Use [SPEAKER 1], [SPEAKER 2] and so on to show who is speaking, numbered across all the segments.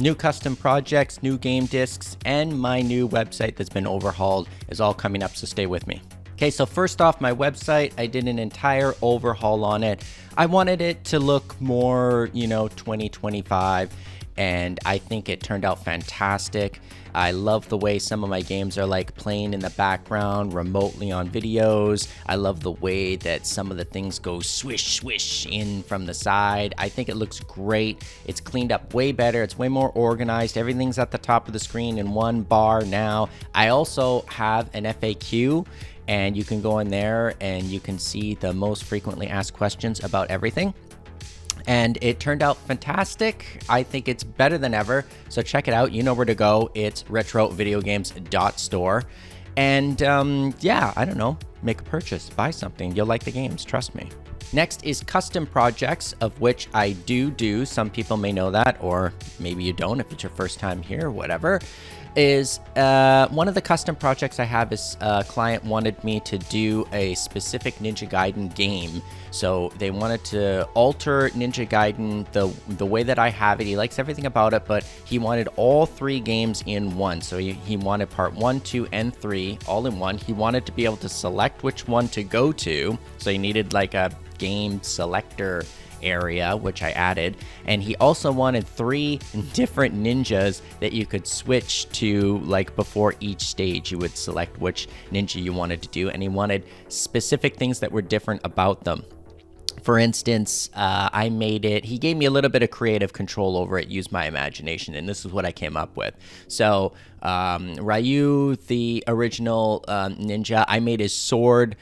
[SPEAKER 1] New custom projects, new game discs, and my new website that's been overhauled is all coming up, so stay with me. Okay, so first off, my website, I did an entire overhaul on it. I wanted it to look more, 2025, and I think it turned out fantastic. I love the way some of my games are like playing in the background remotely on videos. I love the way that some of the things go swish, swish in from the side. I think it looks great. It's cleaned up way better. It's way more organized. Everything's at the top of the screen in one bar now. I also have an FAQ, and you can go in there and you can see the most frequently asked questions about everything. And it turned out fantastic. I think it's better than ever. So check it out. You know where to go. It's retrovideogames.store. And yeah, I don't know. Make a purchase. Buy something. You'll like the games. Trust me. Next is custom projects, of which I do. Some people may know that, or maybe you don't if it's your first time here, whatever. Is one of the custom projects I have is a client wanted me to do a specific Ninja Gaiden game. So they wanted to alter Ninja Gaiden the way that I have it. He likes everything about it, but he wanted all 3 games in one. So he wanted part 1, 2, and 3 all in one. He wanted to be able to select which one to go to. So he needed like a game selector area, which I added, and he also wanted 3 different ninjas that you could switch to, like before each stage you would select which ninja you wanted to do, and he wanted specific things that were different about them. For instance, I made it, he gave me a little bit of creative control over it, used my imagination, and this is what I came up with. So, Ryu, the original ninja, I made his sword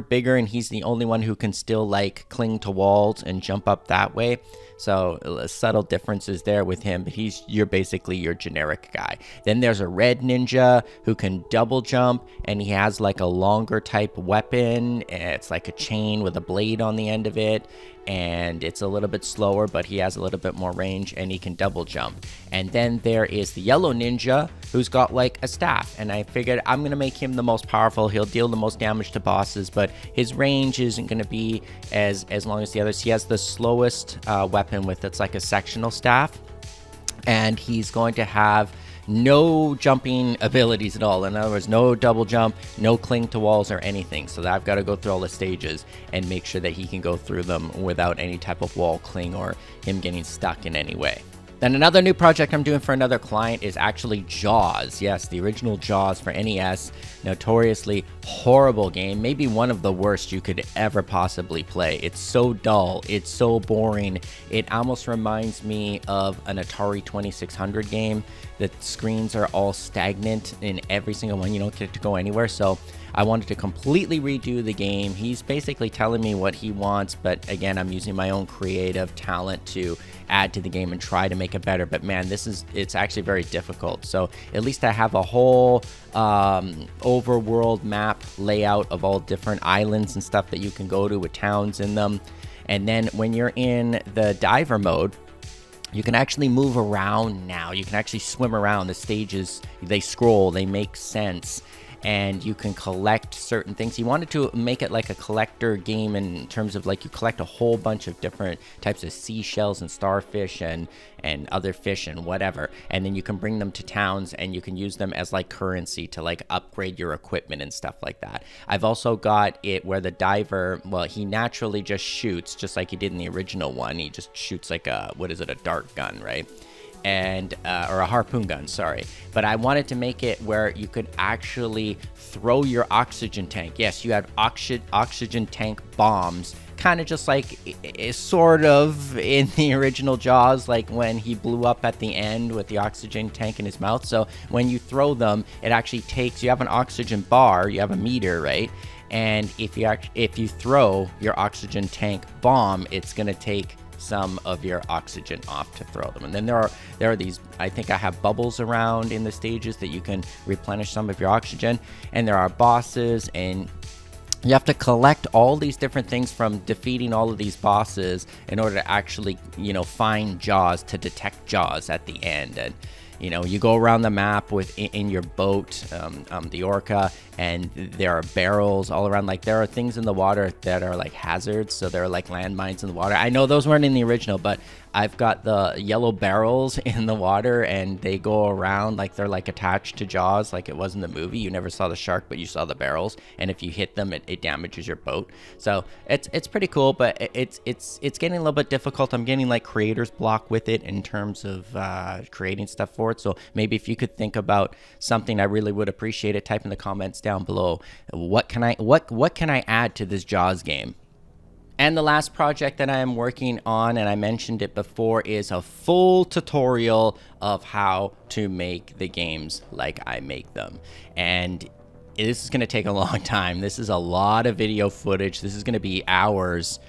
[SPEAKER 1] bigger, and he's the only one who can still like cling to walls and jump up that way. So subtle differences there with him, but you're basically your generic guy. Then there's a red ninja who can double jump, and he has like a longer type weapon. It's like a chain with a blade on the end of it, and it's a little bit slower, but he has a little bit more range, and he can double jump. And then there is the yellow ninja who's got like a staff, and I figured I'm gonna make him the most powerful. He'll deal the most damage to bosses, but his range isn't gonna be as long as the others. He has the slowest weapon with it's like a sectional staff, and he's going to have no jumping abilities at all. In other words, no double jump, no cling to walls or anything. So that I've got to go through all the stages and make sure that he can go through them without any type of wall cling or him getting stuck in any way. Then another new project I'm doing for another client is actually Jaws. Yes, the original Jaws for NES, notoriously horrible game, maybe one of the worst you could ever possibly play. It's so dull, it's so boring. It almost reminds me of an Atari 2600 game. The screens are all stagnant in every single one. You don't get to go anywhere. So I wanted to completely redo the game. He's basically telling me what he wants, but again, I'm using my own creative talent to add to the game and try to make it better. But man, it's actually very difficult. So at least I have a whole overworld map layout of all different islands and stuff that you can go to with towns in them. And then when you're in the diver mode, you can actually move around now. You can actually swim around. The stages, they scroll, they make sense, and you can collect certain things. He wanted to make it like a collector game in terms of like you collect a whole bunch of different types of seashells and starfish and other fish and whatever, and then you can bring them to towns and you can use them as like currency to like upgrade your equipment and stuff like that. I've also got it where the diver, well, he naturally just shoots just like he did in the original one. He just shoots like a dart gun, right? And or a harpoon gun, sorry. But I wanted to make it where you could actually throw your oxygen tank. Yes, you have oxygen tank bombs, kind of just like sort of in the original Jaws, like when he blew up at the end with the oxygen tank in his mouth. So when you throw them, it actually takes, you have an oxygen bar, you have a meter, right? And if you throw your oxygen tank bomb, it's gonna take some of your oxygen off to throw them. And then there are these, I think I have bubbles around in the stages that you can replenish some of your oxygen. And there are bosses, and you have to collect all these different things from defeating all of these bosses in order to actually, find Jaws, to detect Jaws at the end. And You know, you go around the map in your boat, the Orca, and there are barrels all around. Like, there are things in the water that are like hazards, so there are like landmines in the water. I know those weren't in the original, but I've got the yellow barrels in the water, and they go around like they're like attached to Jaws, like it was in the movie. You never saw the shark, but you saw the barrels, and if you hit them, it damages your boat. So it's pretty cool, but it's getting a little bit difficult. I'm getting like creator's block with it in terms of creating stuff for it. So maybe if you could think about something, I really would appreciate it. Type in the comments down below. What can I add to this Jaws game? And the last project that I am working on, and I mentioned it before, is a full tutorial of how to make the games like I make them. And this is going to take a long time. This is a lot of video footage. This is going to be hours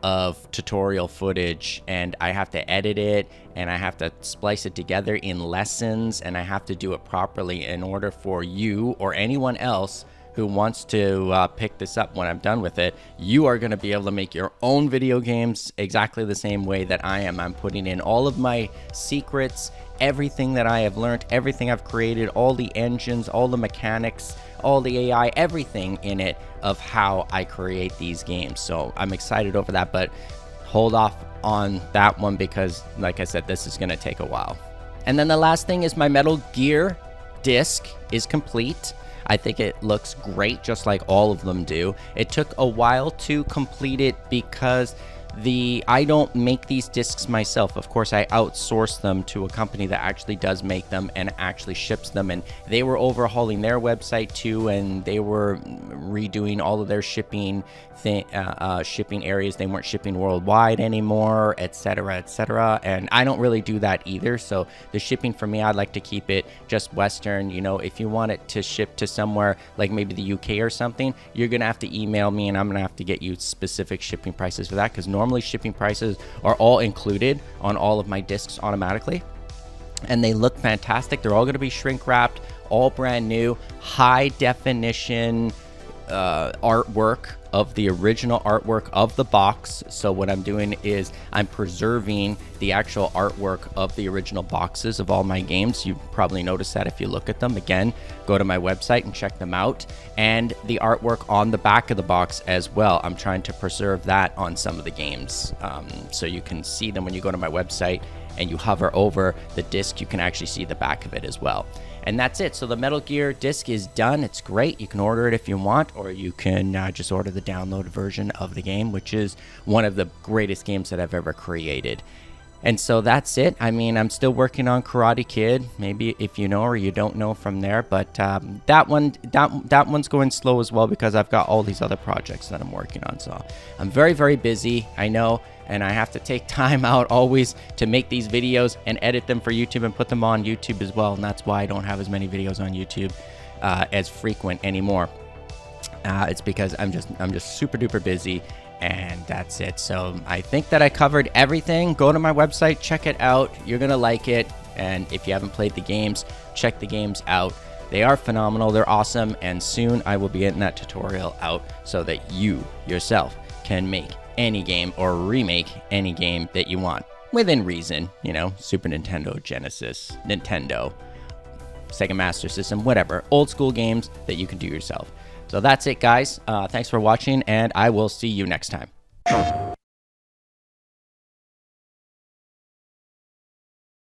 [SPEAKER 1] of tutorial footage, and I have to edit it, and I have to splice it together in lessons, and I have to do it properly in order for you or anyone else who wants to pick this up when I'm done with it. You are going to be able to make your own video games exactly the same way that I am. I'm putting in all of my secrets, everything that I have learned, everything I've created, all the engines, all the mechanics, all the AI, everything in it of how I create these games. So I'm excited over that, but hold off on that one because, like I said, this is going to take a while. And then the last thing is my Metal Gear disc is complete. I think it looks great, just like all of them do. It took a while to complete it because I don't make these discs myself. Of course, I outsource them to a company that actually does make them and actually ships them. And they were overhauling their website too, and they were redoing all of their shipping areas. They weren't shipping worldwide anymore, etc., etc. And I don't really do that either. So the shipping for me, I'd like to keep it just Western. You know, if you want it to ship to somewhere like maybe the UK or something, you're gonna have to email me, and I'm gonna have to get you specific shipping prices for that, because normally shipping prices are all included on all of my discs automatically, and they look fantastic. They're all going to be shrink wrapped, all brand new, high definition artwork of the original artwork of the box. So what I'm doing is I'm preserving the actual artwork of the original boxes of all my games. You probably noticed that if you look at them. Again, go to my website and check them out. And the artwork on the back of the box as well. I'm trying to preserve that on some of the games. So you can see them when you go to my website and you hover over the disc, you can actually see the back of it as well. And that's it. So the Metal Gear disc is done. It's great. You can order it if you want, or you can just order the download version of the game, which is one of the greatest games that I've ever created. And so that's it. I mean, I'm still working on Karate Kid, maybe if you know or you don't know from there, but that one's going slow as well because I've got all these other projects that I'm working on. So I'm very, very busy, I know, and I have to take time out always to make these videos and edit them for YouTube and put them on YouTube as well. And that's why I don't have as many videos on YouTube as frequent anymore. It's because I'm just super duper busy. And that's it. So I think that I covered everything. Go to my website, check it out. You're going to like it. And if you haven't played the games, check the games out. They are phenomenal. They're awesome. And soon I will be getting that tutorial out so that you yourself can make any game or remake any game that you want within reason. You know, Super Nintendo, Genesis, Nintendo, Sega Master System, whatever. Old school games that you can do yourself. So that's it, guys. Thanks for watching, and I will see you next time.